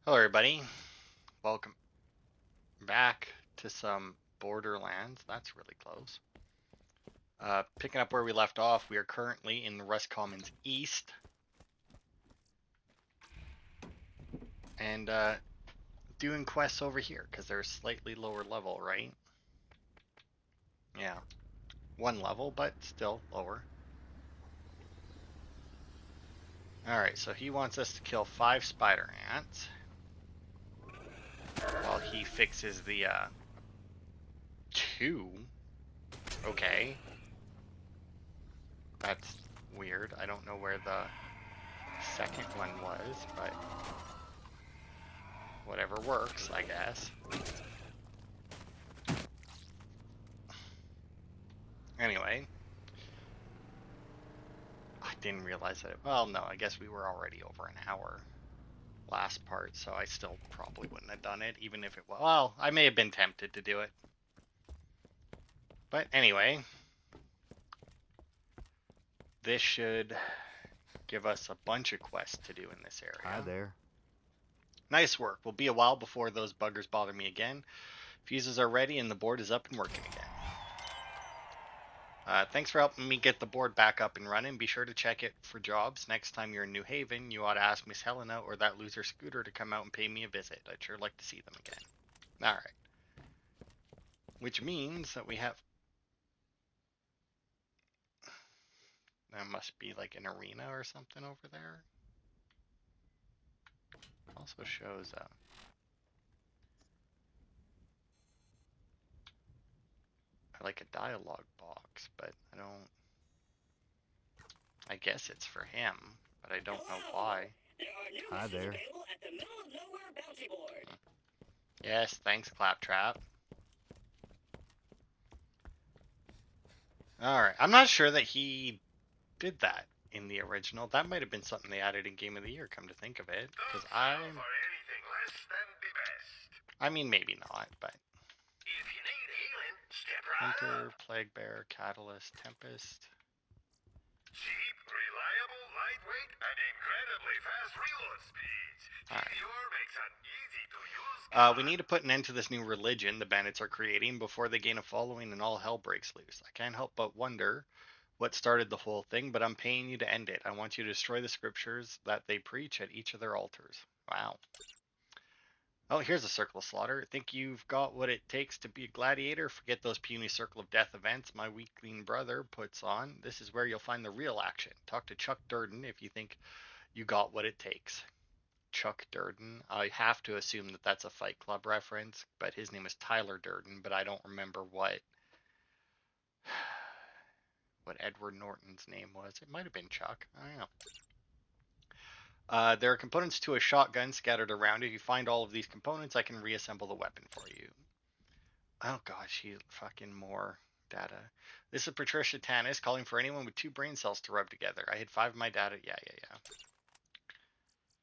Hello everybody, welcome back to some Borderlands. That's really close. Picking up where we left off, we are currently in the Rust Commons East. And doing quests over here, because they're slightly lower level, right? Yeah, one level, but still lower. Alright, so he wants us to kill 5 spider ants while he fixes the 2. Okay. That's weird. I don't know where the second one was, but whatever works, I guess. Anyway, I didn't realize that. Well, no, I guess we were already over an hour last part, so I still probably wouldn't have done it, even if it was. Well, I may have been tempted to do it. But anyway, this should give us a bunch of quests to do in this area. Hi there. Nice work. Will be a while before those buggers bother me again. Fuses are ready and the board is up and working again. Thanks for helping me get the board back up and running. Be sure to check it for jobs. Next time you're in New Haven, you ought to ask Miss Helena or that loser Scooter to come out and pay me a visit. I'd sure like to see them again. Alright. Which means that we have... There must be like an arena or something over there. Also shows like a dialogue box, but I don't... I guess it's for him, but I don't know why. Hi there. Yes, thanks, Claptrap. Alright, I'm not sure that he did that in the original. That might have been something they added in Game of the Year, come to think of it. Because I mean, maybe not, but... Hunter, Plague Bear, Catalyst, Tempest... Cheap, reliable, lightweight, and incredibly fast reload speeds. TDR makes an easy-to-use we need to put an end to this new religion the bandits are creating before they gain a following and all hell breaks loose. I can't help but wonder what started the whole thing, but I'm paying you to end it. I want you to destroy the scriptures that they preach at each of their altars. Wow. Oh, here's a circle of slaughter. Think you've got what it takes to be a gladiator? Forget those puny circle of death events my weakling brother puts on. This is where you'll find the real action. Talk to Chuck Durden if you think you got what it takes. Chuck Durden. I have to assume that that's a Fight Club reference, but his name is Tyler Durden, but I don't remember what Edward Norton's name was. It might have been Chuck. I don't know. There are components to a shotgun scattered around. If you find all of these components, I can reassemble the weapon for you. Oh gosh, he fucking more data. This is Patricia Tanis calling for anyone with 2 brain cells to rub together. I hid 5 of my data. Yeah.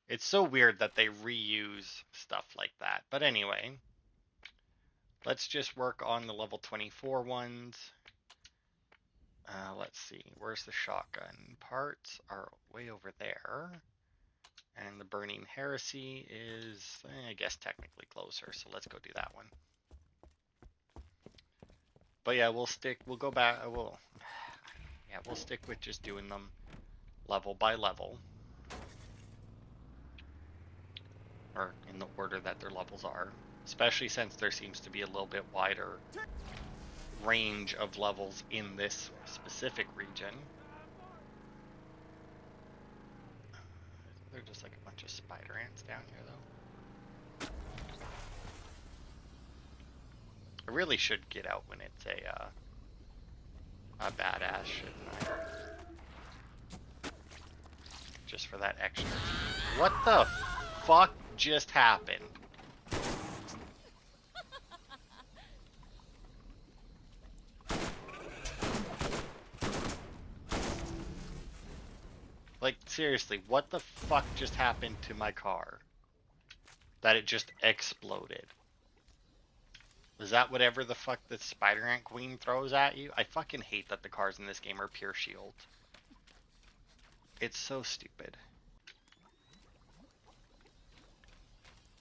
It's so weird that they reuse stuff like that. But anyway, let's just work on the level 24 ones. Let's see, where's the shotgun? Parts are way over there. And the Burning Heresy is, I guess, technically closer, so let's go do that one. But yeah, we'll go back, we'll stick with just doing them level by level. Or in the order that their levels are. Especially since there seems to be a little bit wider range of levels in this specific region. They're just like a bunch of spider ants down here, though. I really should get out when it's a badass, shouldn't I? Just for that extra. What the fuck just happened? Like, seriously, what the fuck just happened to my car? That it just exploded. Is that whatever the fuck the Spider Ant Queen throws at you? I fucking hate that the cars in this game are pure shield. It's so stupid.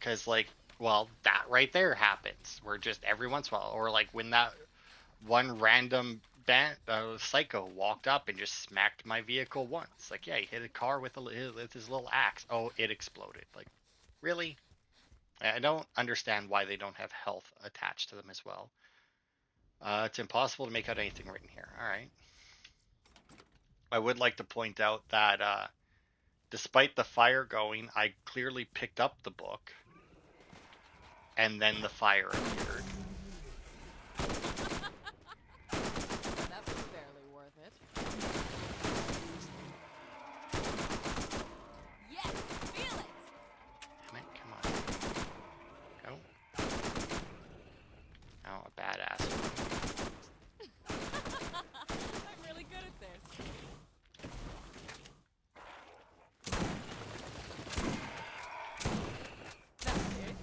Because, like, well, that right there happens. Where just every once in a while, or like when that one random psycho walked up and just smacked my vehicle once. Like, yeah, he hit a car with his little axe. Oh, it exploded. Like, really? I don't understand why they don't have health attached to them as well. It's impossible to make out anything written here. All right. I would like to point out that despite the fire going, I clearly picked up the book, and then the fire appeared. That was barely worth it. Yes, feel it. Damn it! Come on. Go. Oh, a badass. I'm really good at this. That's it.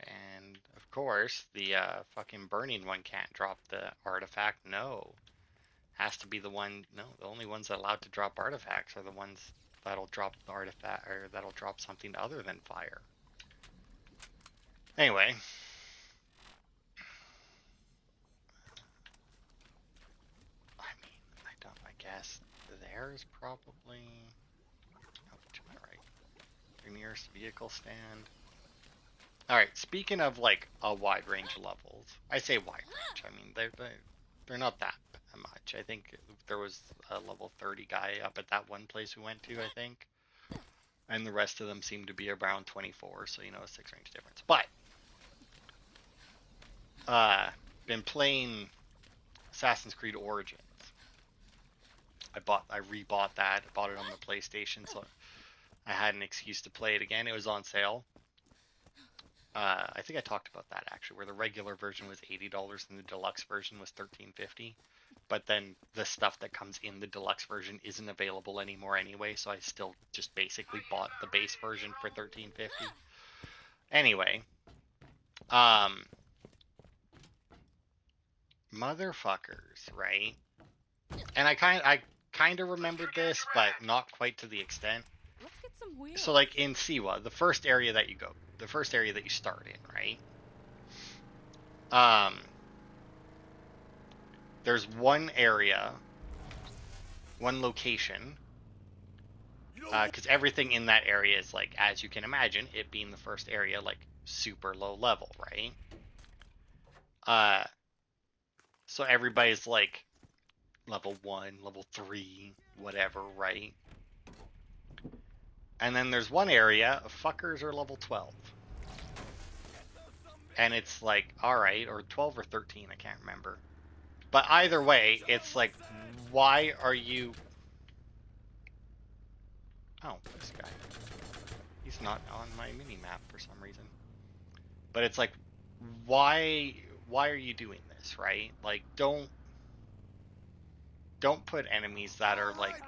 And of course, the fucking burning one can't drop the artifact. No, has to be the one. No, the only ones that are allowed to drop artifacts are the ones that'll drop the artifact, or that'll drop something other than fire. Anyway, I mean, I don't. I guess there's probably. Oh, to my right. The nearest vehicle stand. All right. Speaking of like a wide range of levels, I say wide range. I mean, they're not that much. I think there was a level 30 guy up at that one place we went to, I think. And the rest of them seem to be around 24, so you know, a 6 range difference. But been playing Assassin's Creed Origins. I rebought that, bought it on the PlayStation, so I had an excuse to play it again. It was on sale. I think I talked about that actually, where the regular version was $80 and the deluxe version was $13.50. But then the stuff that comes in the deluxe version isn't available anymore anyway, so I still just basically bought the base version for $13.50. Anyway, motherfuckers, right? And I kind of remembered this, but not quite to the extent. Let's get some wheels. So like in Siwa, the first area that you start in, right? There's one area, one location, because everything in that area is like, as you can imagine, it being the first area, like super low level, right? So everybody's like level 1, level 3, whatever, right? And then there's one area, fuckers are level 12. And it's like, alright, or 12 or 13, I can't remember. But either way, it's like, why are you... Oh, this guy. He's not on my mini-map for some reason. But it's like, why are you doing this, right? Like, don't put enemies that are like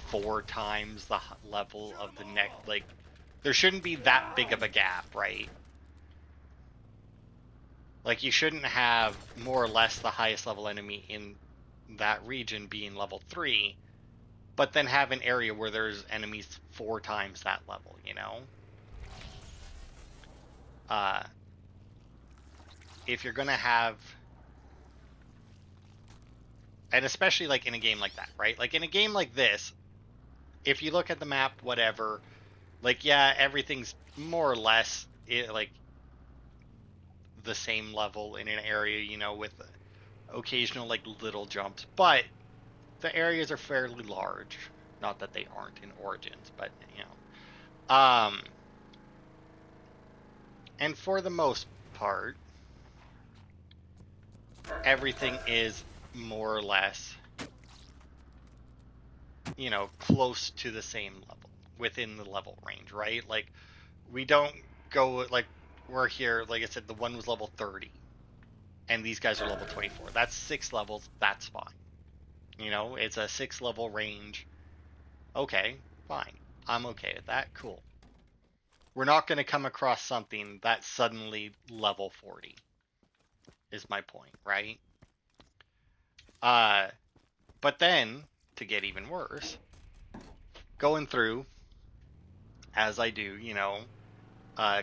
4 times the level of the next. Like, there shouldn't be that big of a gap, right? Like, you shouldn't have more or less the highest level enemy in that region being level 3, but then have an area where there's enemies 4 times that level, you know? If you're gonna have, and especially like in a game like that, right? Like in a game like this, if you look at the map, whatever, like, yeah, everything's more or less like the same level in an area, you know, with occasional like little jumps, but the areas are fairly large. Not that they aren't in Origins, but you know, and for the most part, everything is more or less, you know, close to the same level, within the level range, right? Like, we don't go, like, we're here, like I said, the one was level 30, and these guys are level 24. That's 6 levels, that's fine. You know, it's a 6 level range. Okay, fine. I'm okay with that, cool. We're not going to come across something that's suddenly level 40, is my point, right? But then, to get even worse, going through, as I do,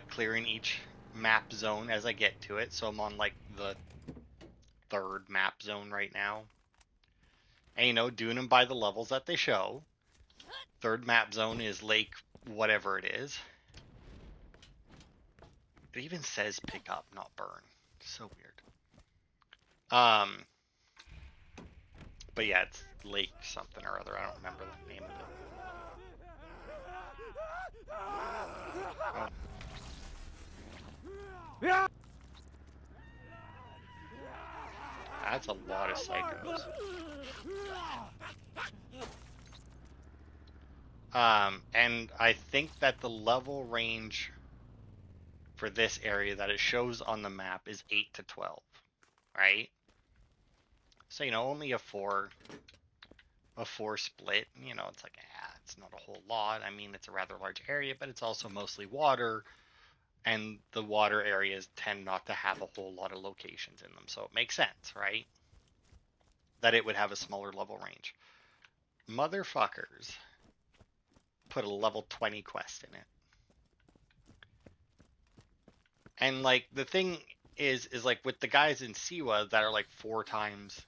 clearing each map zone as I get to it. So I'm on like the third map zone right now. And doing them by the levels that they show. Third map zone is Lake whatever it is. It even says pick up, not burn. So weird. But yeah, it's Lake something or other. I don't remember the name of it. Oh. That's a lot of psychos. And I think that the level range for this area that it shows on the map is 8 to 12, right? So, only a four split, it's like, it's not a whole lot. I mean, it's a rather large area, but it's also mostly water, and the water areas tend not to have a whole lot of locations in them. So it makes sense, right? That it would have a smaller level range. Motherfuckers put a level 20 quest in it. And like the thing is like with the guys in Siwa that are like 4 times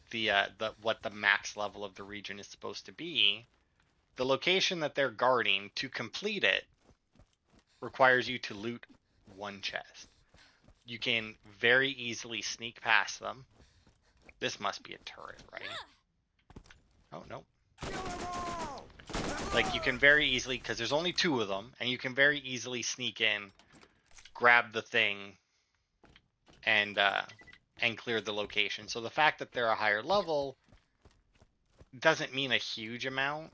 the what the max level of the region is supposed to be, the location that they're guarding to complete it requires you to loot 1 chest. You can very easily sneak past them. This must be a turret, right? Oh, no. Like, you can very easily, because there's only 2 of them, and you can very easily sneak in, grab the thing, and clear the location. So the fact that they're a higher level doesn't mean a huge amount.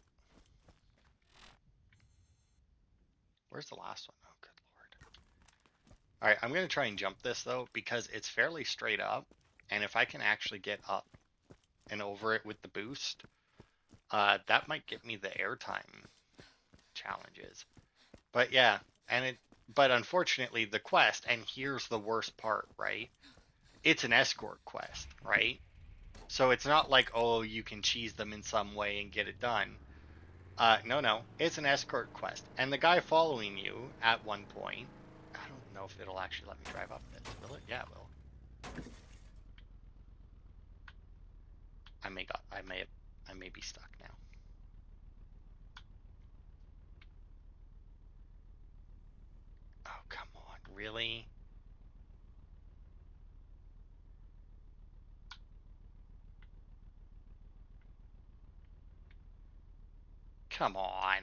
Where's the last one? Oh, good lord. Alright, I'm going to try and jump this, though, because it's fairly straight up, and if I can actually get up and over it with the boost, that might get me the airtime challenges. But yeah, but unfortunately the quest, and here's the worst part, right? It's an escort quest, right? So it's not like, oh, you can cheese them in some way and get it done. No, it's an escort quest. And the guy following you at one point, I don't know if it'll actually let me drive up this. Will it? Yeah, it will. I may be stuck now. Oh, come on, really? Come on.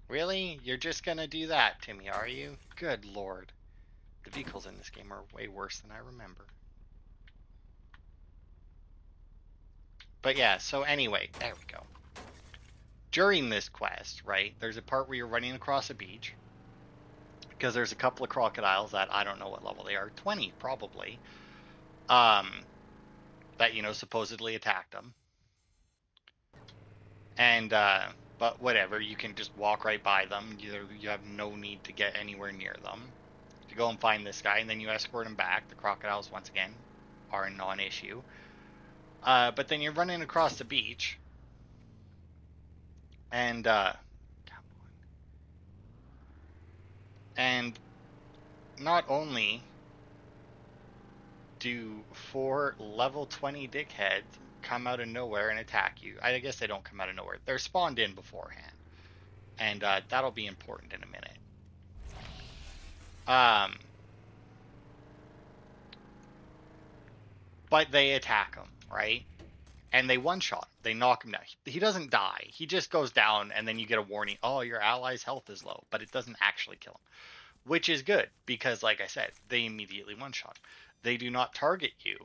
Really? You're just gonna do that to me, are you? Good lord. The vehicles in this game are way worse than I remember. But yeah, so anyway, there we go. During this quest, right, there's a part where you're running across a beach, because there's a couple of crocodiles that I don't know what level they are, 20 probably, that, supposedly attacked them. And, but whatever, you can just walk right by them. You have no need to get anywhere near them. You go and find this guy, and then you escort him back. The crocodiles, once again, are a non-issue. But then you're running across the beach, and not only do 4 level 20 dickheads come out of nowhere and attack you. I guess they don't come out of nowhere. They're spawned in beforehand. And that'll be important in a minute. But they attack him, right? And they one-shot. They knock him down. He doesn't die. He just goes down, and then you get a warning. Oh, your ally's health is low. But it doesn't actually kill him. Which is good, because like I said, they immediately one-shot. They do not target you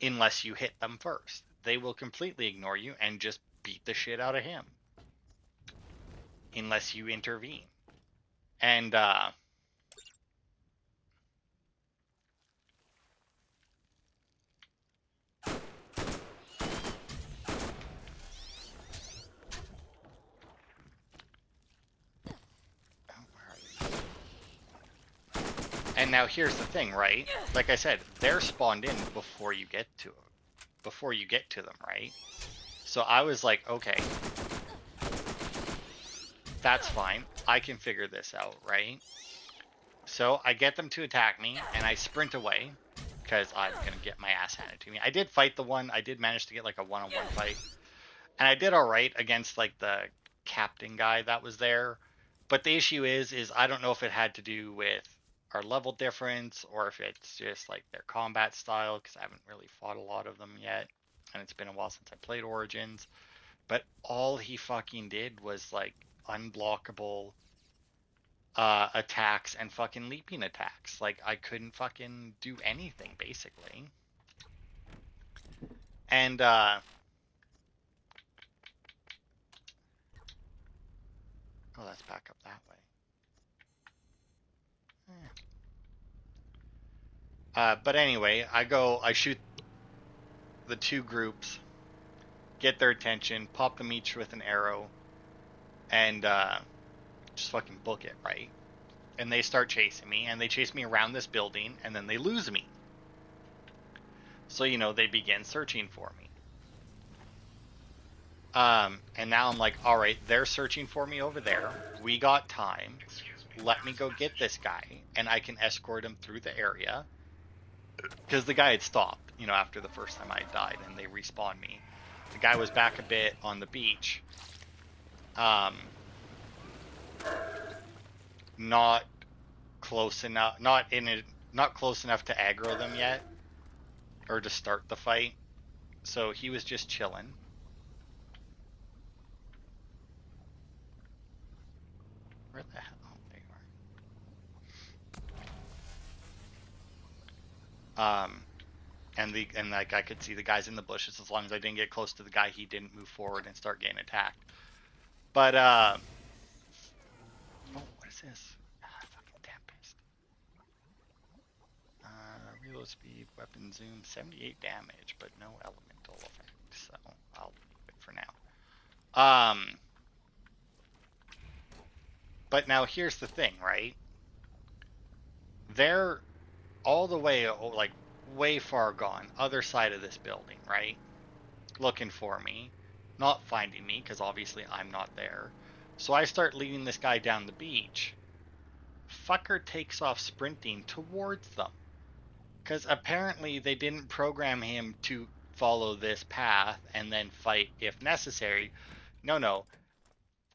unless you hit them first. They will completely ignore you and just beat the shit out of him. Unless you intervene. And, And now here's the thing, right? Like I said, they're spawned in before you get to them, right? So I was like, okay, that's fine. I can figure this out, right? So I get them to attack me, and I sprint away because I'm gonna get my ass handed to me. I did fight the one. I did manage to get like a one-on-one fight, and I did all right against like the captain guy that was there. But the issue is I don't know if it had to do with our level difference or if it's just like their combat style, because I haven't really fought a lot of them yet, and it's been a while since I played Origins. But all he fucking did was like unblockable attacks and fucking leaping attacks. Like I couldn't fucking do anything basically. And oh, let's back up that way. But anyway, I shoot the two groups, get their attention, pop them each with an arrow, and just fucking book it, right? And they start chasing me, and they chase me around this building, and then they lose me. So, they begin searching for me. And now I'm like, all right, they're searching for me over there. We got time. Let me go get this guy, and I can escort him through the area. Because the guy had stopped, after the first time I died, and they respawned me. The guy was back a bit on the beach. Not close enough, not close enough to aggro them yet, or to start the fight. So he was just chilling. Where the hell? Oh, there you are. And like I could see the guys in the bushes. As long as I didn't get close to the guy, he didn't move forward and start getting attacked. But oh, what is this? Fucking Tempest. Reload speed, weapon zoom, 78 damage, but no elemental effect. So I'll leave it for now. But now here's the thing, right? They're all the way, like, way far gone, other side of this building, right? Looking for me, not finding me, because obviously I'm not there. So I start leading this guy down the beach. Fucker takes off sprinting towards them. Because apparently they didn't program him to follow this path and then fight if necessary. No.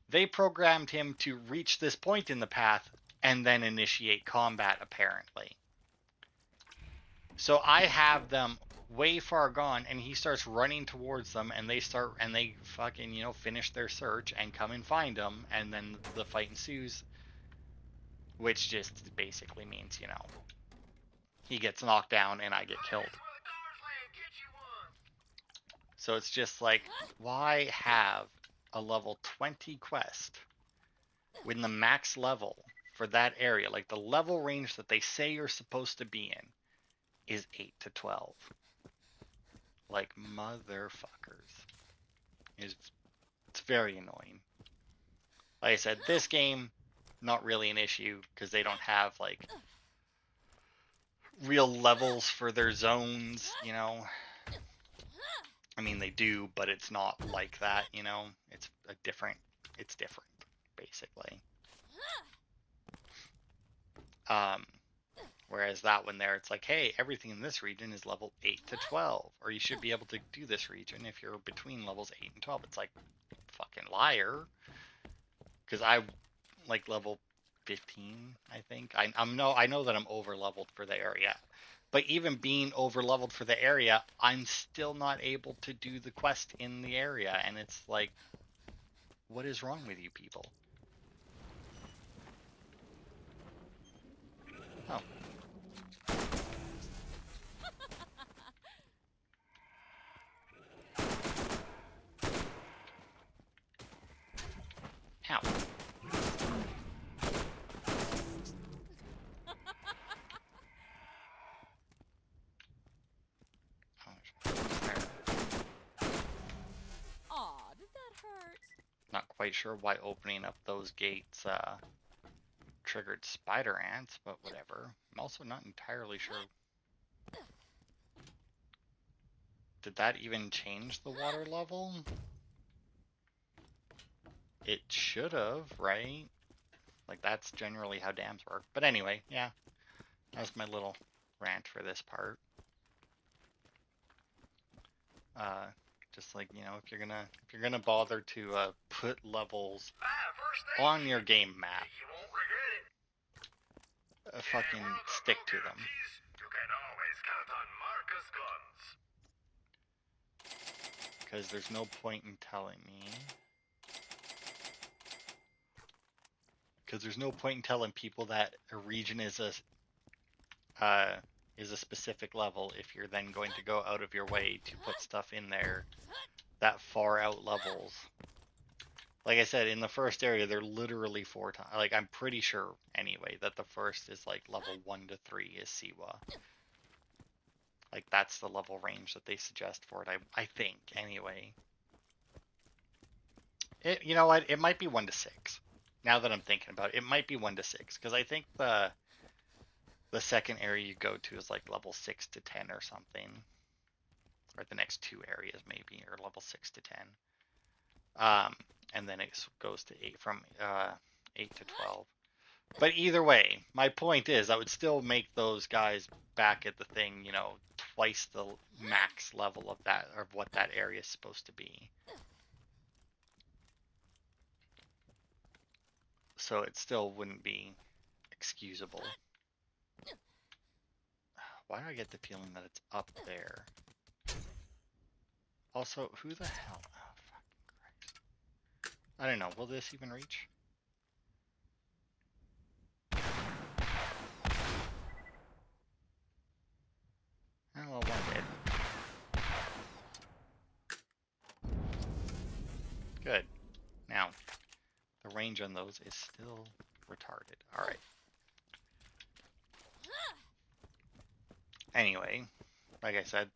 They programmed him to reach this point in the path and then initiate combat, apparently. So I have them way far gone, and he starts running towards them, and they fucking, finish their search and come and find him, and then the fight ensues, which just basically means, he gets knocked down and I get killed. So it's just like, why have a level 20 quest when the max level for that area, like the level range that they say you're supposed to be in, is 8 to 12? Like, motherfuckers. It's very annoying. Like I said, this game, not really an issue, because they don't have, like, real levels for their zones, I mean, they do, but it's not like that, It's different, basically. Whereas that one there, it's like, hey, everything in this region is level 8 to 12, or you should be able to do this region if you're between levels 8 and 12. It's like, fucking liar. Because I like level 15, I think. I know that I'm over leveled for the area. But even being over leveled for the area, I'm still not able to do the quest in the area. And it's like, what is wrong with you people? Oh. Ow. Aw, did that hurt? Not quite sure why opening up those gates triggered spider ants, but whatever. I'm also not entirely sure. Did that even change the water level? It should have, right? Like, that's generally how dams work. But anyway, yeah. That's my little rant for this part. Just like, if you're gonna bother to put levels on your game map, You won't regret it. fucking stick to them. You can always count on Marcus guns. Because there's no point in telling me. Because there's no point in telling people that a region is a specific level if you're then going to go out of your way to put stuff in there that far out levels. Like I said, in the first area, they're literally 4 times. Like, I'm pretty sure, anyway, that the first is like level 1 to 3 is Siwa. Like, that's the level range that they suggest for it, I think, anyway. You know what? It might be 1 to 6. Now that I'm thinking about it, it might be 1 to 6. Because I think the second area you go to is like level 6 to 10 or something. Or the next 2 areas, maybe, or level 6 to 10. And then it goes to 8 from 8 to 12. But either way, my point is I would still make those guys back at the thing, twice the max level of what that area is supposed to be. So it still wouldn't be excusable. Why do I get the feeling that it's up there? Also, who the hell? Oh, fucking Christ. I don't know. Will this even reach? Oh, well, one did. Good. Now, the range on those is still retarded. Alright. Anyway, like I said,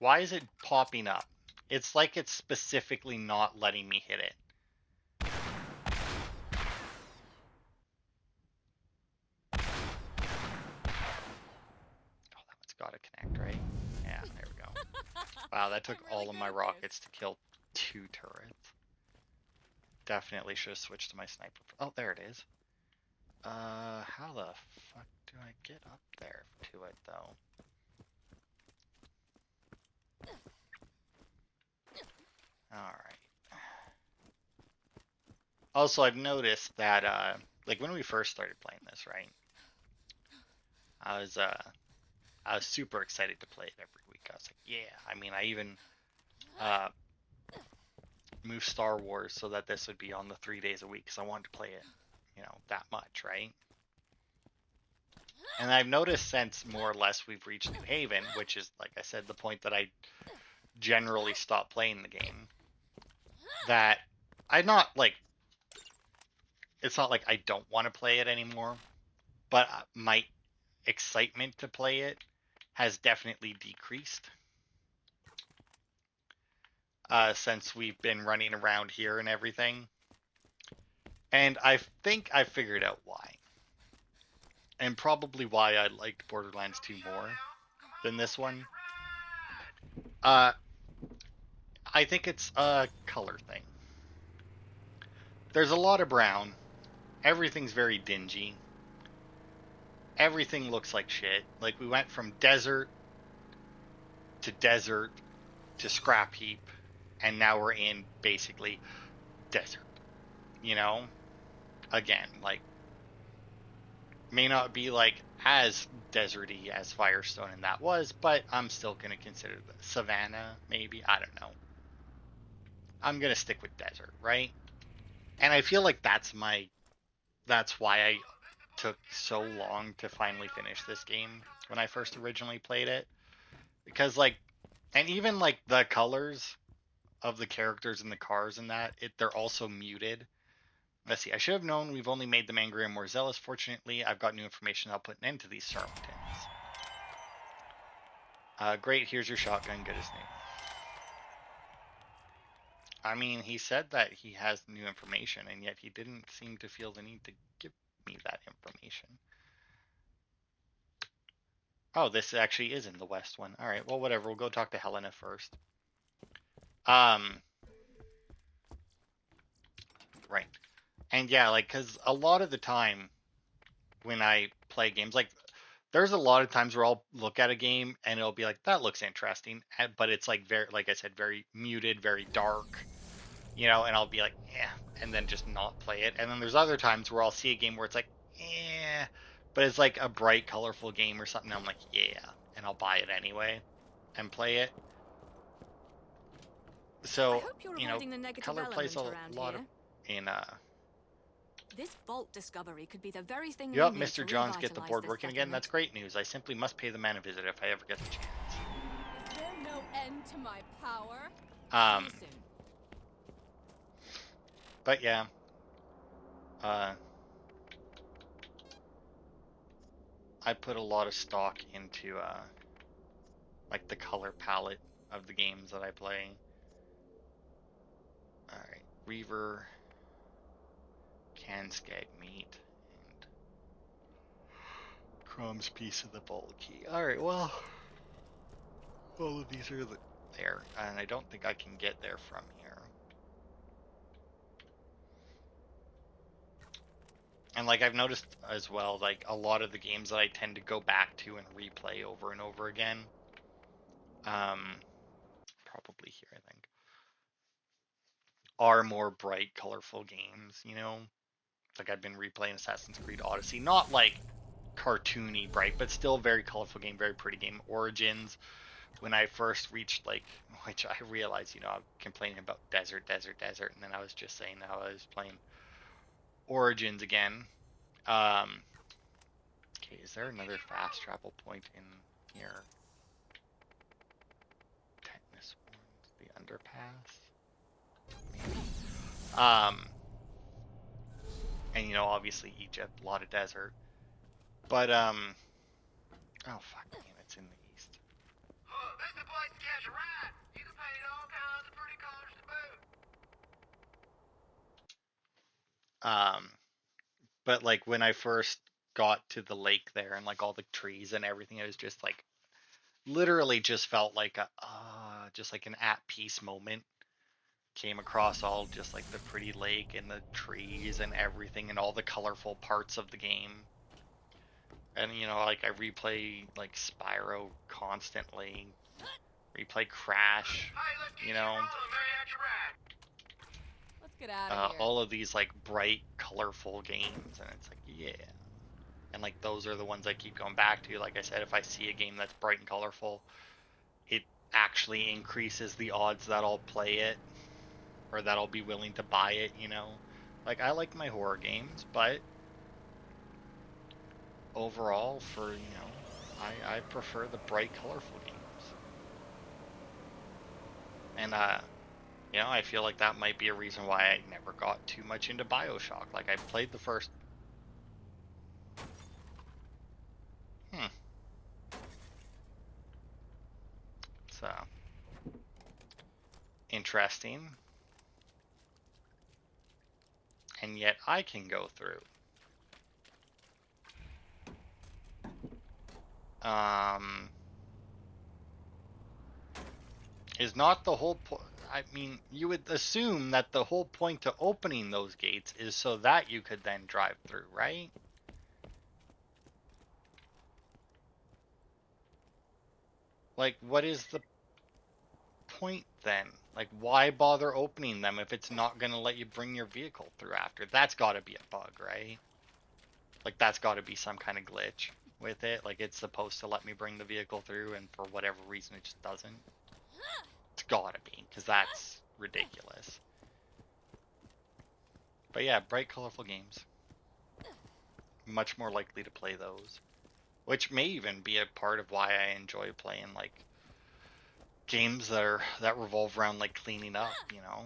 why is it popping up? It's like it's specifically not letting me hit it. Oh, that one's gotta connect, right? Yeah, there we go. Wow, that took all of my rockets to kill 2 turrets. Definitely should have switched to my sniper. Oh, there it is. How the fuck do I get up there to it, though? Alright. Also, I've noticed that, like, when we first started playing this, right? I was super excited to play it every week. I was like, yeah. I mean, I even moved Star Wars so that this would be on the 3 days a week because I wanted to play it, that much, right? And I've noticed since more or less we've reached New Haven, which is, like I said, the point that I generally stop playing the game, that I'm not like, it's not like I don't want to play it anymore, but my excitement to play it has definitely decreased since we've been running around here and everything. And I think I figured out why. And probably why I liked Borderlands 2 more than this one. I think it's a color thing. There's a lot of brown. Everything's very dingy. Everything looks like shit. Like, we went from desert to scrap heap, and now we're in basically desert. Again, like, may not be like as deserty as Firestone and that was, but I'm still gonna consider the savannah, maybe. I don't know. I'm gonna stick with desert, right? And I feel like that's why I took so long to finally finish this game when I first originally played it. Because, like, and even like the colors of the characters and the cars and that, they're also muted. Let's see. I should have known. We've only made them angrier and more zealous. Fortunately, I've got new information. I'll put an end to these charlatans. Great. Here's your shotgun. Good as new. I mean, he said that he has new information, and yet he didn't seem to feel the need to give me that information. Oh, this actually is in the west one. All right. Well, whatever. We'll go talk to Helena first. Right. And yeah, like, because a lot of the time when I play games, like, there's a lot of times where I'll look at a game and it'll be like, that looks interesting, but it's like very, like I said, very muted, very dark, and I'll be like, yeah, and then just not play it. And then there's other times where I'll see a game where it's like, eh, but it's like a bright, colorful game or something. I'm like, yeah, and I'll buy it anyway and play it. I So, hope you're avoiding the negative color plays element a around lot of here. in This vault discovery could be the very thing we Yup, need Mr. to Johns, get the revitalize board this working again. settlement. That's great news. I simply must pay the man a visit if I ever get the chance. Is there no end to my power? Um, See you soon. but yeah, I put a lot of stock into like the color palette of the games that I play. All right, Reaver, can skag meat, and Crumb's piece of the bowl key. All right, well, all of these are there, and I don't think I can get there from here. And like I've noticed as well, like a lot of the games that I tend to go back to and replay over and over again, probably here I think, are more bright, colorful games. Like I've been replaying Assassin's Creed Odyssey, not like cartoony bright, but still very colorful game, very pretty game. Origins, when I first reached which I realized, I'm complaining about desert, and then I was just saying how I was playing Origins again. Okay, is there another fast travel point in here? Tetanus wounds, the underpass, maybe. And obviously Egypt, a lot of desert. But oh fuck, damn, it's in the east. This the place to catch a ride. You can paint all kinds of pretty colors to boot. But like when I first got to the lake there and like all the trees and everything, it was just like literally just felt like just like an at peace moment. Came across all just like the pretty lake and the trees and everything and all the colorful parts of the game. And like I replay like Spyro constantly, replay Crash, Hey, let's get you you know, rolling, man. Let's get out of here. all of these like bright, colorful games, and it's like, yeah. And like those are the ones I keep going back to. Like I said, if I see a game that's bright and colorful, it actually increases the odds that I'll play it or that I'll be willing to buy it. Like I like my horror games, but overall I prefer the bright, colorful games. And I feel like that might be a reason why I never got too much into BioShock. Like I played the first So interesting. And yet I can go through. Is not the whole point. I mean, you would assume that the whole point to opening those gates is so that you could then drive through, right? Like, what is the point then? Like, why bother opening them if it's not going to let you bring your vehicle through after? That's got to be a bug, right? Like, that's got to be some kind of glitch with it. Like, it's supposed to let me bring the vehicle through, and for whatever reason, it just doesn't. It's gotta be, because that's ridiculous. But yeah, bright, colorful games. Much more likely to play those. Which may even be a part of why I enjoy playing, like, games that revolve around like cleaning up, you know,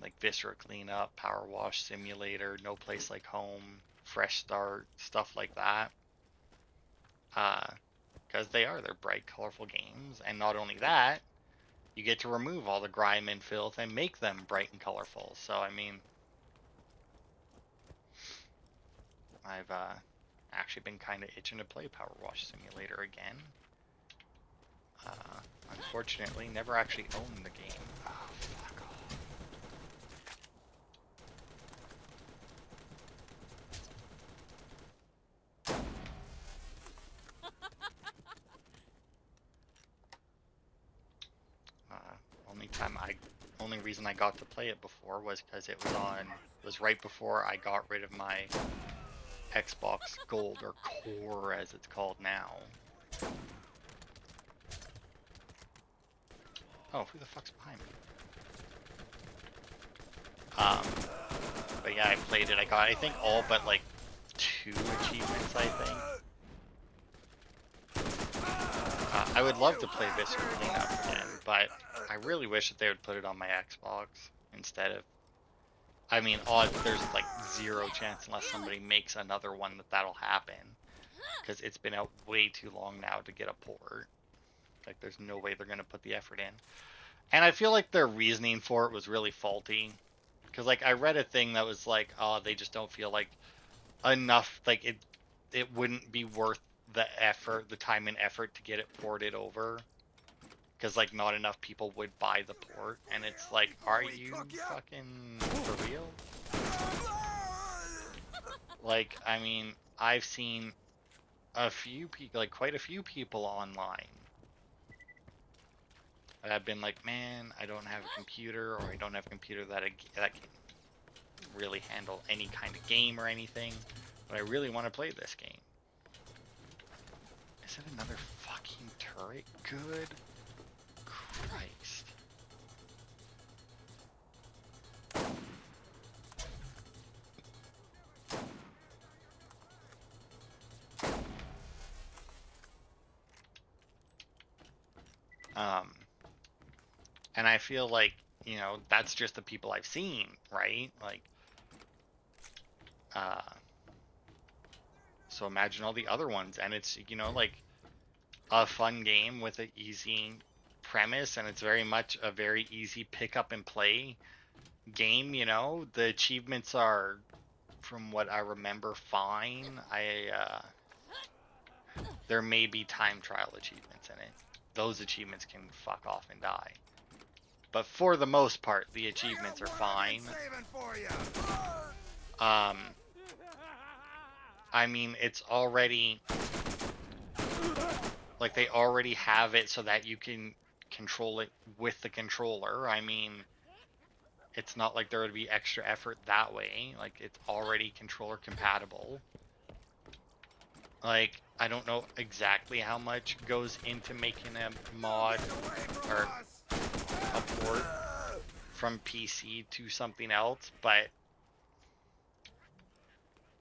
like Viscera Cleanup, Power Wash Simulator, No Place Like Home, Fresh Start, stuff like that. Uh, because they're bright, colorful games, and not only that, you get to remove all the grime and filth and make them bright and colorful. So I mean, I've actually been kind of itching to play Power Wash Simulator again. Uh, Unfortunately, never actually owned the game. Oh, fuck off. Uh, only time I, only reason I got to play it before was because was right before I got rid of my Xbox Gold, or Core as it's called now. Oh, who the fuck's behind me? But yeah, I played it. I got, I think, all but like 2 achievements, I think. I would love to play Viscera Cleanup again, but I really wish that they would put it on my Xbox instead of. I mean, odds, there's like 0 chance unless somebody makes another one that'll happen, because it's been out way too long now to get a port. Like, there's no way they're gonna put the effort in, and I feel like their reasoning for it was really faulty. Because like I read a thing that was like, oh, they just don't feel like enough, like it wouldn't be worth the effort, the time and effort to get it ported over, because like not enough people would buy the port, and it's like, are you fucking for real? Like, I mean, I've seen a few people, like quite a few people online that have been like, man, I don't have a computer, or I don't have a computer that can really handle any kind of game or anything, but I really want to play this game. Is it another fucking turret? Good Christ. Um, and I feel like, you know, that's just the people I've seen, right? Like, uh, so imagine all the other ones, and it's, you know, like a fun game with an easy premise, and it's very much a very easy pick up and play game, you know? The achievements are, from what I remember, fine. There may be time trial achievements in it. Those achievements can fuck off and die. But for the most part, the achievements are fine. Um, I mean, it's already, like, they already have it so that you can control it with the controller. I mean, it's not like there would be extra effort that way. Like, it's already controller compatible. Like, I don't know exactly how much goes into making a mod or a port from PC to something else, but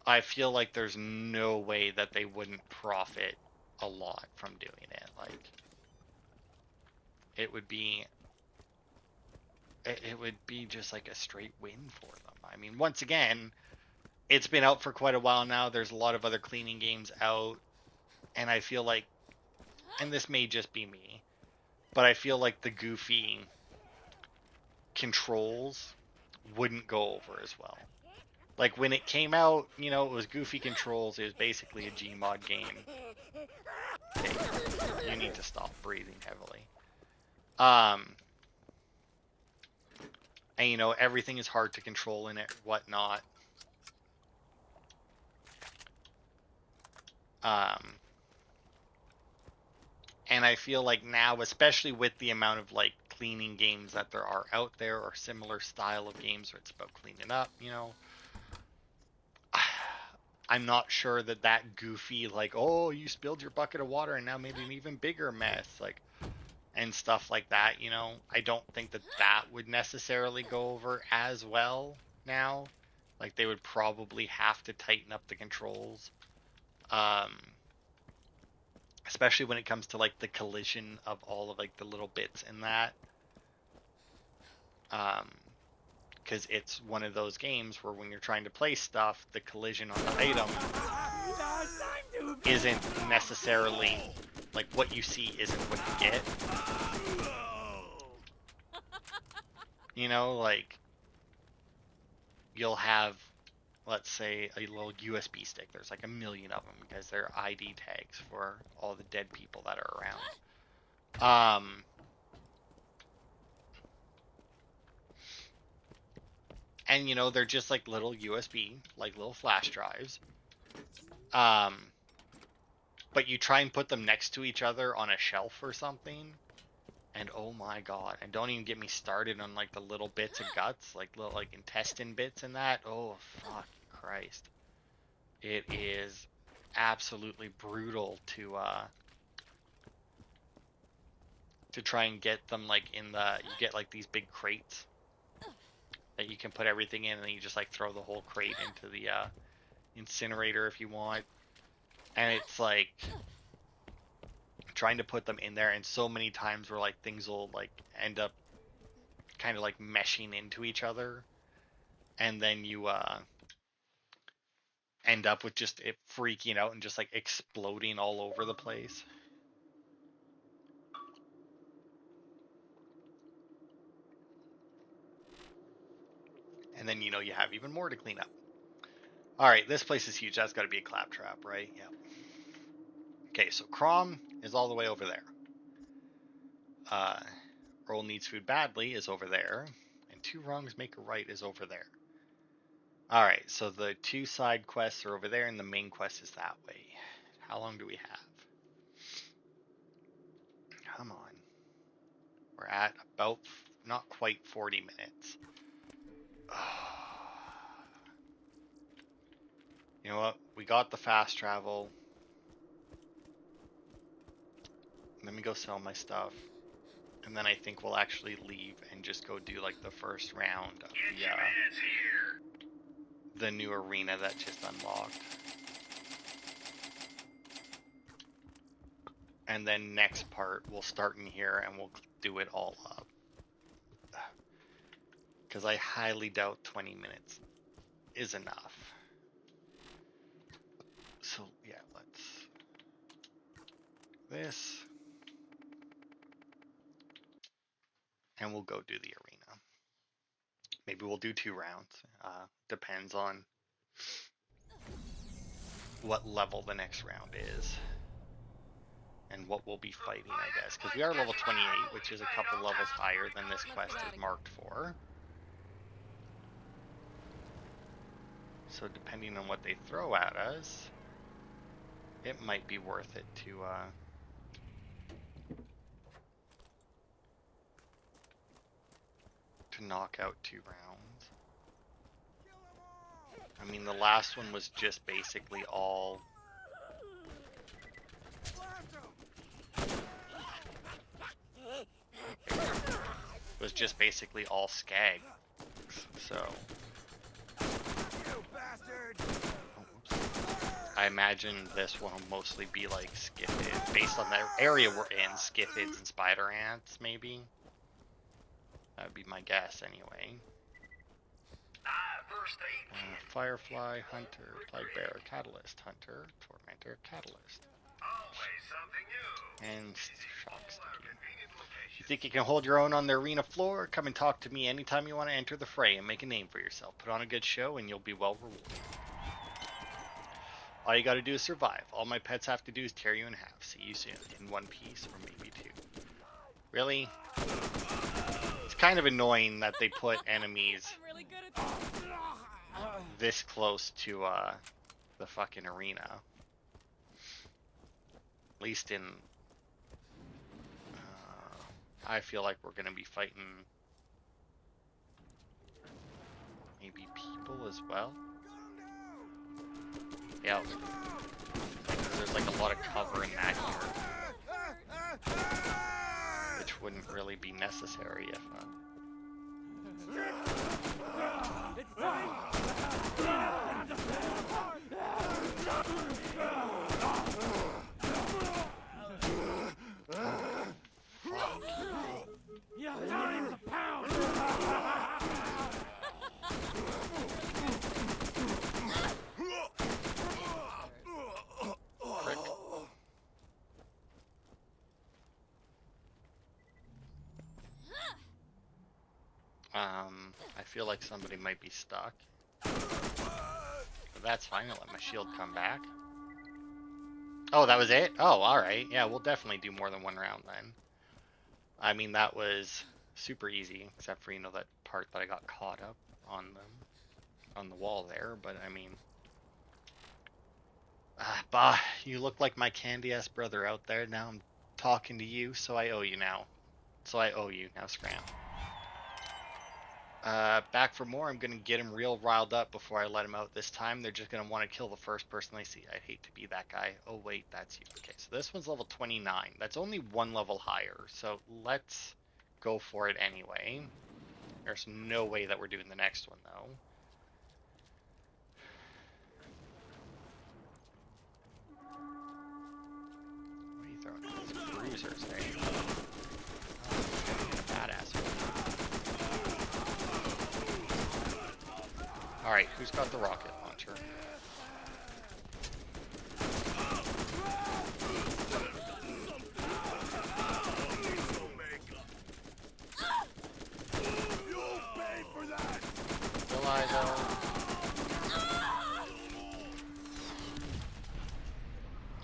I feel like there's no way that they wouldn't profit a lot from doing it. Like, it would be it would be just like a straight win for them. I mean, once again, it's been out for quite a while now. There's a lot of other cleaning games out, and I feel like, and this may just be me, but I feel like the goofy controls wouldn't go over as well. Like, when it came out, you know, it was goofy controls. It was basically a Gmod game. Hey, you need to stop breathing heavily. And you know, everything is hard to control in it, whatnot. Um, and I feel like now, especially with the amount of like cleaning games that there are out there, or similar style of games where it's about cleaning up, you know, I'm not sure that that goofy, like, oh, you spilled your bucket of water and now made an even bigger mess, like, and stuff like that, you know, I don't think that that would necessarily go over as well now. Like, they would probably have to tighten up the controls. Um, especially when it comes to like the collision of all of like the little bits in that. Um, because it's one of those games where when you're trying to place stuff, the collision on the item isn't necessarily like what you see isn't what you get. You know, like you'll have, let's say, a little USB stick. There's like a million of them because they're ID tags for all the dead people that are around. And you know, they're just like little USB, like little flash drives. Um, but you try and put them next to each other on a shelf or something, and oh my god, and don't even get me started on like the little bits of guts, like little like intestine bits and that. Oh fuck Christ. It is absolutely brutal to try and get them like in the, you get like these big crates that you can put everything in, and then you just like throw the whole crate into the incinerator if you want. And it's like trying to put them in there, and so many times where like things will like end up kind of like meshing into each other, and then you end up with just it freaking out and just like exploding all over the place. And then you know you have even more to clean up. All right, this place is huge. That's got to be a claptrap, right? Yeah. Okay, so Crom is all the way over there. Earl needs food badly is over there, and two wrongs make a right is over there. All right, so the two side quests are over there, and the main quest is that way. How long do we have? Come on. We're at about not quite 40 minutes. You know what? We got the fast travel. Let me go sell my stuff. And then I think we'll actually leave and just go do like the first round of the new arena that just unlocked. And then next part we'll start in here and we'll do it all up. Because I highly doubt 20 minutes is enough. So yeah, let's this. And we'll go do the arena. Maybe we'll do 2 rounds. Depends on what level the next round is. And what we'll be fighting, I guess. Because we are level 28, which is a couple levels higher than this quest is marked for. So depending on what they throw at us, it might be worth it to knock out 2 rounds. I mean, the last one was just basically all skag. So I imagine this one will mostly be like Skithids, based on the area we're in, Skithids and Spider Ants, maybe. That would be my guess, anyway. Firefly, Hunter, Plague Bearer, Catalyst, Hunter, Tormentor, Catalyst. And Shock Sticky. You think you can hold your own on the arena floor? Come and talk to me anytime you want to enter the fray and make a name for yourself. Put on a good show and you'll be well rewarded. All you gotta do is survive. All my pets have to do is tear you in half. See you soon. In one piece, or maybe 2. Really? It's kind of annoying that they put enemies this close to the fucking arena. At least in... I feel like we're gonna be fighting maybe people as well. Yeah, there's like a lot of cover in that here, which wouldn't really be necessary if feel like somebody might be stuck. But that's fine, I'll let my shield come back. Oh, that was it? Oh, alright. Yeah, we'll definitely do more than one round then. I mean, that was super easy, except for, you know, that part that I got caught up on the wall there, but I mean... Bah, you look like my candy-ass brother out there. Now I'm talking to you, so I owe you now. Now, Scram. Back for more. I'm gonna get him real riled up before I let him out this time. They're just gonna want to kill the first person they see. I'd hate to be that guy. Oh wait, that's you. Okay, so this one's level 29. That's only one level higher, so let's go for it anyway. There's no way that we're doing the next one, though. What are you throwing at these bruisers, eh? Oh, it's gonna be a badass one. Alright, who's got the rocket launcher? Will I, though?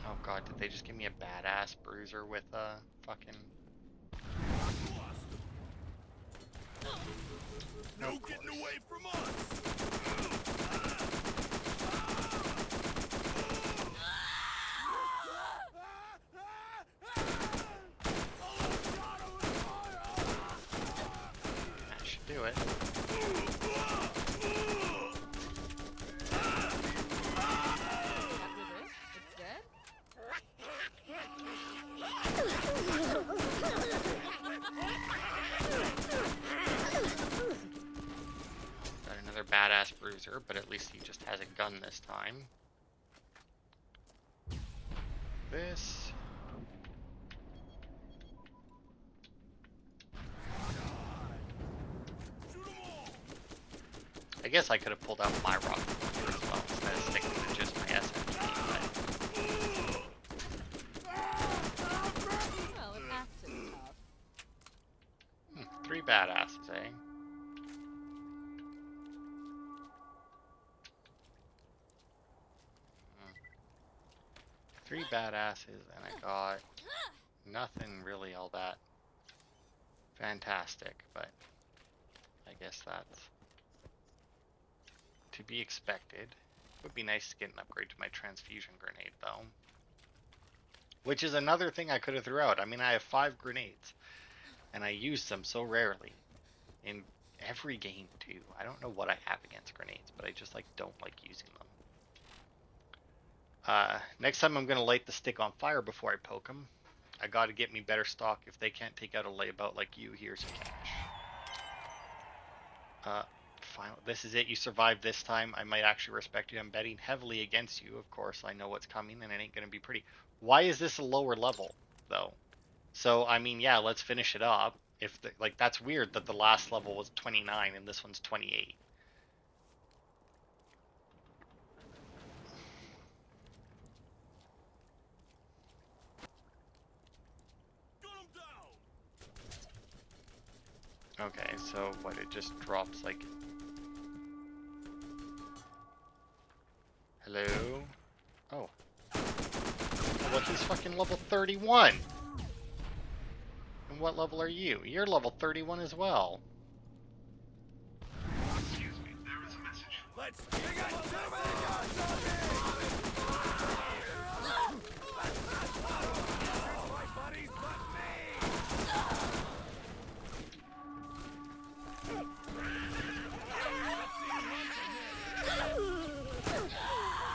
Oh god, did they just give me a badass bruiser with a fucking... No getting away from us! That should do it. Got another badass bruiser, but at least he just has a gun this time. This. I guess I could have pulled out my rocket launcher as well instead of sticking with just my SMG. Well, it acted tough. But, 3 badasses, eh? Three badasses, and I got nothing really all that fantastic, but I guess that's to be expected. Would be nice to get an upgrade to my transfusion grenade, though. Which is another thing I could have threw out. I mean, I have 5 grenades, and I use them so rarely in every game, too. I don't know what I have against grenades, but I just, like, don't like using them. Next time I'm going to light the stick on fire before I poke them. I got to get me better stock. If they can't take out a layabout like you, here's your cash. Final. This is it. You survived this time. I might actually respect you. I'm betting heavily against you. Of course, I know what's coming, and it ain't going to be pretty. Why is this a lower level, though? So, I mean, yeah, let's finish it up. If the, like, that's weird that the last level was 29 and this one's 28. Okay, so what, it just drops like... Hello? Oh. Well, he's fucking level 31! And what level are you? You're level 31 as well. Excuse me, there is a message. Let's dig up too many guns on me! My buddies, but me!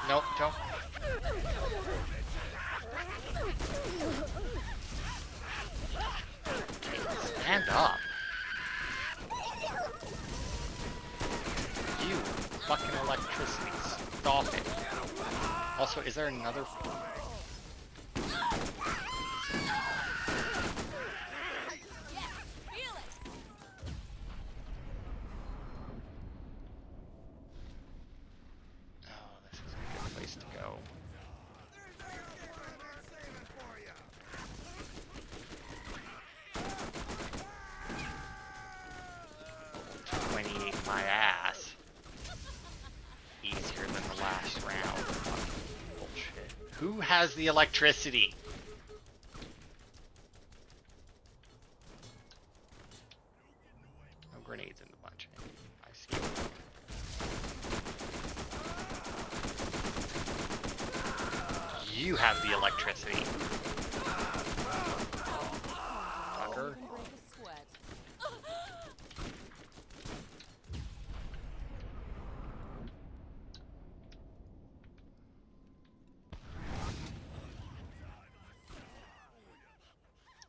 Nope, don't. Stand up. You fucking electricity. Stop it. Also, is there another... Oh, this is a good place to go. 28 my Who has the electricity? No grenades in the bunch. I see. You have the electricity. Fucker.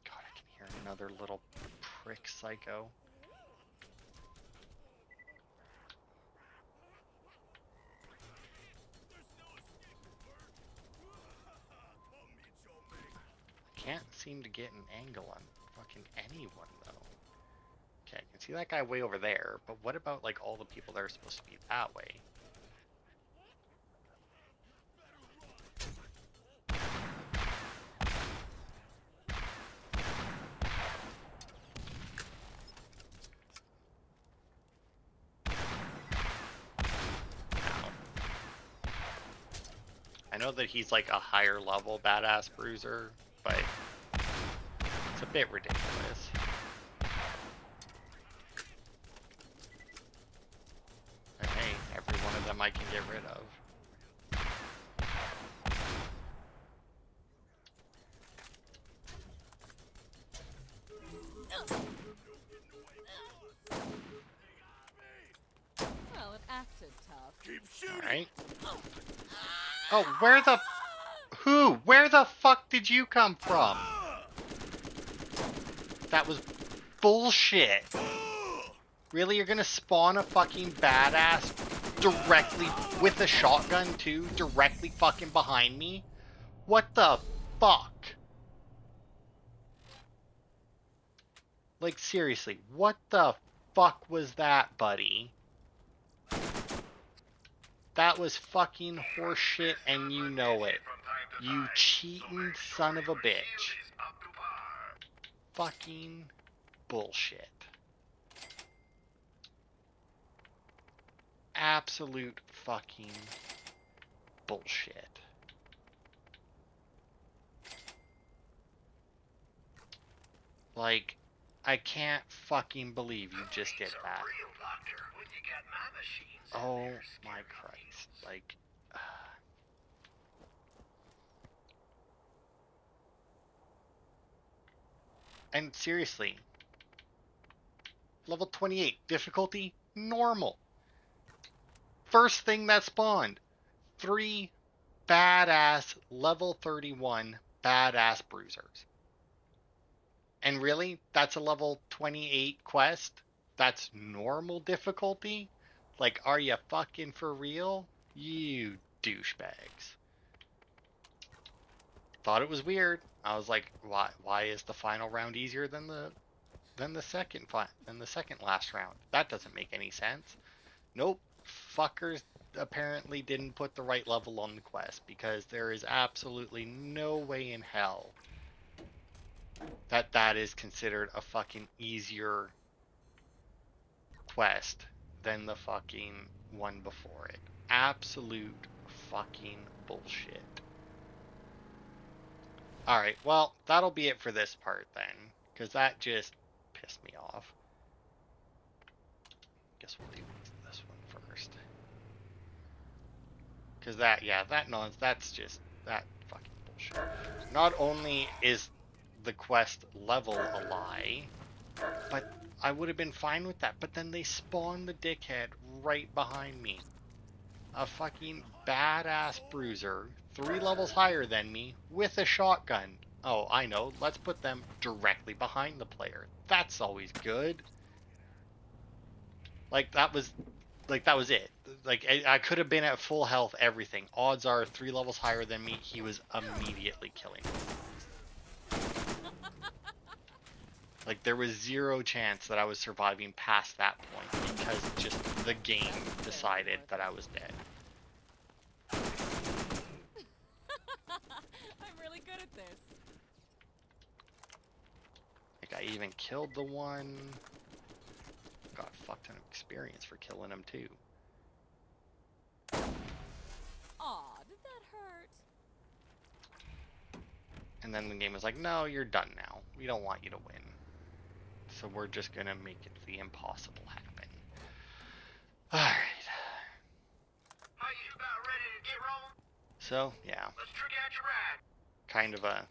God, I can hear another little prick psycho. Can't seem to get an angle on fucking anyone though. Okay, I can see that guy way over there, but what about like all the people that are supposed to be that way? I know that he's like a higher level badass bruiser, but it's a bit ridiculous. And hey, every one of them I can get rid of. Well, it acted tough. Keep shooting. Alright. Oh, where the fuck did you come from? That was bullshit. Really, you're gonna spawn a fucking badass directly with a shotgun too, directly fucking behind me? What the fuck? Like seriously, what the fuck was that, buddy? That was fucking horseshit and you know it. You cheating son of a bitch. Fucking bullshit. Absolute fucking bullshit. Like, I can't fucking believe you just did that. Oh my Christ. Like, and seriously, level 28, difficulty, normal. First thing that spawned, 3 badass level 31 badass bruisers. And really, that's a level 28 quest? That's normal difficulty? Like, are you fucking for real? You douchebags. Thought it was weird. I was like, why is the final round easier than the second last round? That doesn't make any sense. Nope. Fuckers apparently didn't put the right level on the quest because there is absolutely no way in hell that is considered a fucking easier quest than the fucking one before it. Absolute fucking bullshit. Alright, well, that'll be it for this part then, because that just pissed me off. Guess we'll do this one first. Because that fucking bullshit. Not only is the quest level a lie, but I would have been fine with that. But then they spawned the dickhead right behind me. A fucking badass bruiser, 3 levels higher than me, with a shotgun. Oh, I know. Let's put them directly behind the player. That's always good. Like, that was it. Like, I could have been at full health, everything. Odds are 3 levels higher than me, he was immediately killing me. Like, there was 0 chance that I was surviving past that point because just the game decided that I was dead. I'm really good at this. Like, I even killed the one. Got a fuck ton of experience for killing him too. Aw, did that hurt? And then the game was like, no, you're done now. We don't want you to win. So we're just going to make it the impossible happen. Alright. How you about ready to get rolling? So, yeah. Let's trick out your ride. Kind of a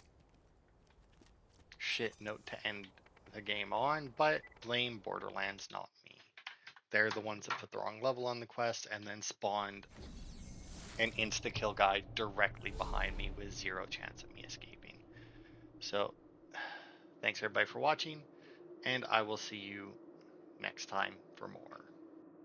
shit note to end the game on, but blame Borderlands, not me. They're the ones that put the wrong level on the quest and then spawned an insta-kill guy directly behind me with zero chance of me escaping. So, thanks everybody for watching, and I will see you next time for more.